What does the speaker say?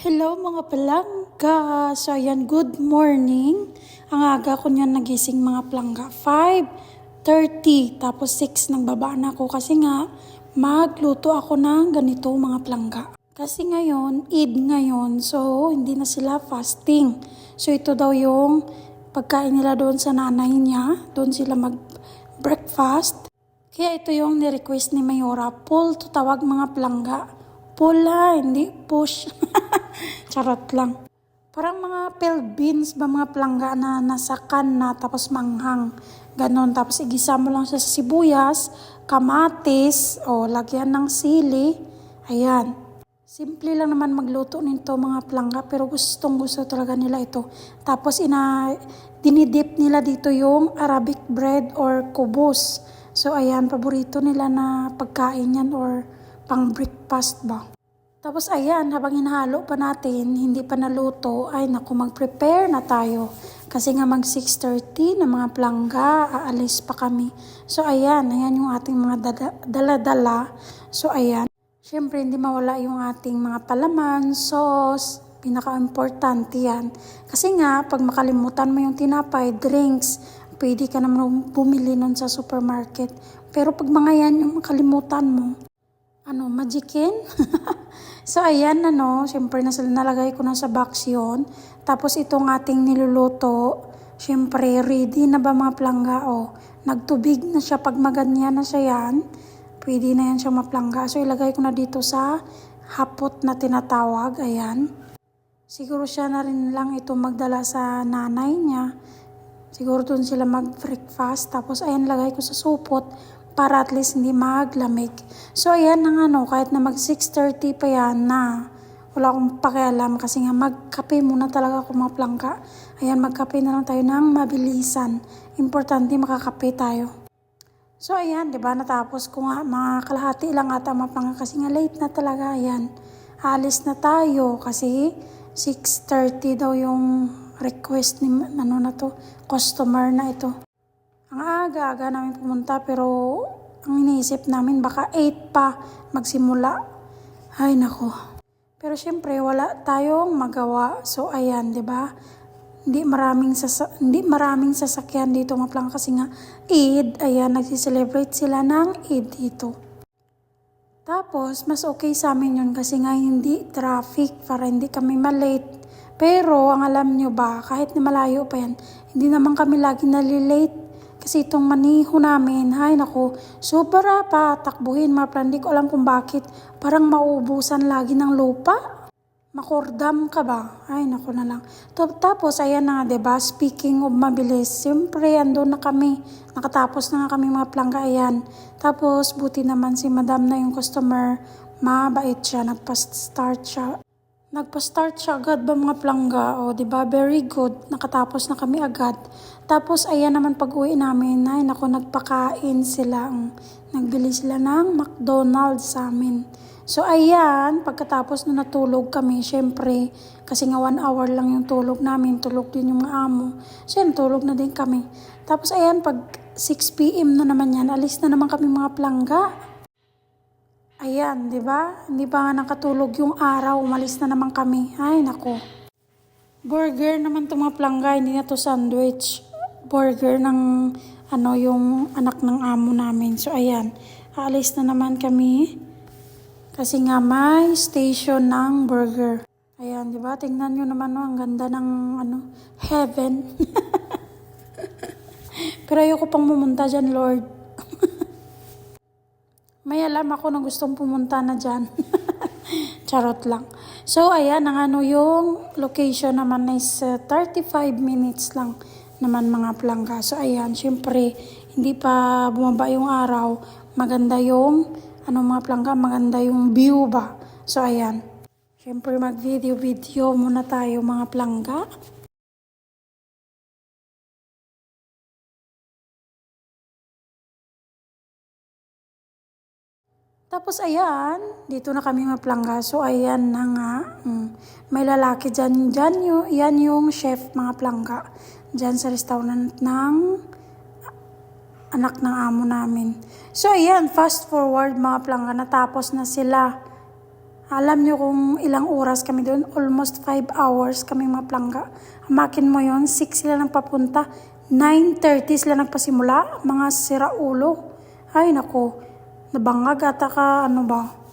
Hello mga palangga! So ayan, good morning. Ang aga ko niyan nagising mga palangga. 5:30 tapos 6 nang baba na ako kasi nga magluto ako ng ganito mga palangga. Kasi ngayon, Eid ngayon, so hindi na sila fasting. So ito daw yung pagkain nila doon sa nanay niya. Doon sila mag-breakfast. Kaya ito yung ni-request ni Mayora. Pull to tawag mga palangga. Pull ha, hindi push. Charot lang. Parang mga pearl beans ba mga palangga na nasakan na tapos manghang. Ganon. Tapos igisa mo lang siya sa sibuyas, kamatis, o lagyan ng sili. Ayan. Simple lang naman magluto nito mga palangga pero gustong gusto talaga nila ito. Tapos dinidip nila dito yung Arabic bread or kubos. So ayan, paborito nila na pagkain yan or pang breakfast ba. Tapos ayan, habang hinahalo pa natin, hindi pa naluto, ay naku, mag-prepare na tayo. Kasi nga mag 6:30 na mga palangga, aalis pa kami. So ayan yung ating mga dala-dala. So ayan, syempre hindi mawala yung ating mga palaman, sauce, pinaka-importante yan. Kasi nga, pag makalimutan mo yung tinapay, drinks, pwede ka naman bumili nun sa supermarket. Pero pag mga yan yung makalimutan mo, magicin? So, ayan syempre nalagay ko na sa box yun. Tapos itong ating niluluto, syempre ready na ba mga palangga? Nagtubig na siya, pag maganyan na siya yan, pwede na yan siya maplangga. So, ilagay ko na dito sa hapot na tinatawag, ayan. Siguro siya na rin lang ito magdala sa nanay niya. Siguro doon sila mag-breakfast. Tapos, ayan, lagay ko sa supot para at least hindi maglamig. So, ayan kahit na mag 6:30 pa yan na wala akong pakialam kasi nga magkape muna talaga ako mga palangga. Ayan, magkape na lang tayo ng mabilisan. Importante makakape tayo. So, ayan, diba, natapos ko nga, mga kalahati lang ata mga palangga kasi nga late na talaga, ayan. Alis na tayo kasi 6:30 daw yung request ni customer na ito. Ang aga-aga namin pumunta pero ang iniisip namin baka 8 pa magsimula. Ay nako. Pero syempre wala tayong magawa. So ayan, 'di ba? Hindi maraming sasakyan dito mga palangga kasi nga Eid, ayan, nagsi-celebrate sila ng Eid dito. Tapos mas okay sa amin yun kasi nga hindi traffic para hindi kami malate. Pero ang alam nyo ba, kahit na malayo pa yan, hindi naman kami lagi nalilate. Kasi itong maniho namin, ay naku, sobra pa takbuhin mga palangga. Hindi ko alam kung bakit. Parang mauubusan lagi ng lupa. Makordam ka ba? Ay naku na lang. Tapos ayan na, diba? Speaking of mabilis, siyempre andun na kami. Nakatapos na nga kami mga palangga, ayan. Tapos buti naman si madam na yung customer, mabait siya, nagpa-start siya agad ba mga palangga? Diba? Very good. Nakatapos na kami agad. Tapos, ayan naman pag-uwi namin, ay naku, nagpakain sila. Nagbili sila ng McDonald's sa amin. So, ayan, pagkatapos na natulog kami, syempre, kasi nga 1 hour lang yung tulog namin, tulog din yung mga amo. So, yan, tulog na din kami. Tapos, ayan, pag 6 p.m. na naman yan, alis na naman kami mga palangga. Ayan, di ba? Hindi pa nga nakatulog yung araw, umalis na naman kami. Ay, nako. Burger naman itong mga palangga, hindi na to sandwich. Burger ng yung anak ng amo namin. So, ayan, aalis na naman kami. Kasi nga may station ng burger. Ayan, di ba? Tingnan nyo naman, ang ganda ng heaven. Pero ayoko pang pumunta dyan, Lord. May alam ako na gustong pumunta na dyan. Charot lang. So, ayan, yung location naman is 35 minutes lang naman mga palangga. So, ayan, syempre, hindi pa bumaba yung araw. Maganda yung, mga palangga, maganda yung view ba. So, ayan. Syempre, mag-video muna tayo mga palangga. Tapos ayan, dito na kami maplangga. So ayan na nga, may lalaki dyan. Yan yung chef mga plangga. Dyan sa restaurant ng anak ng amo namin. So ayan, fast forward mga plangga, natapos na sila. Alam nyo kung ilang oras kami doon? Almost 5 hours kami mga plangga. Amakin mo yon 6 sila nang papunta. 9:30 sila nagpasimula. Mga siraulo. Ay nako, nabangag ata ka ano ba?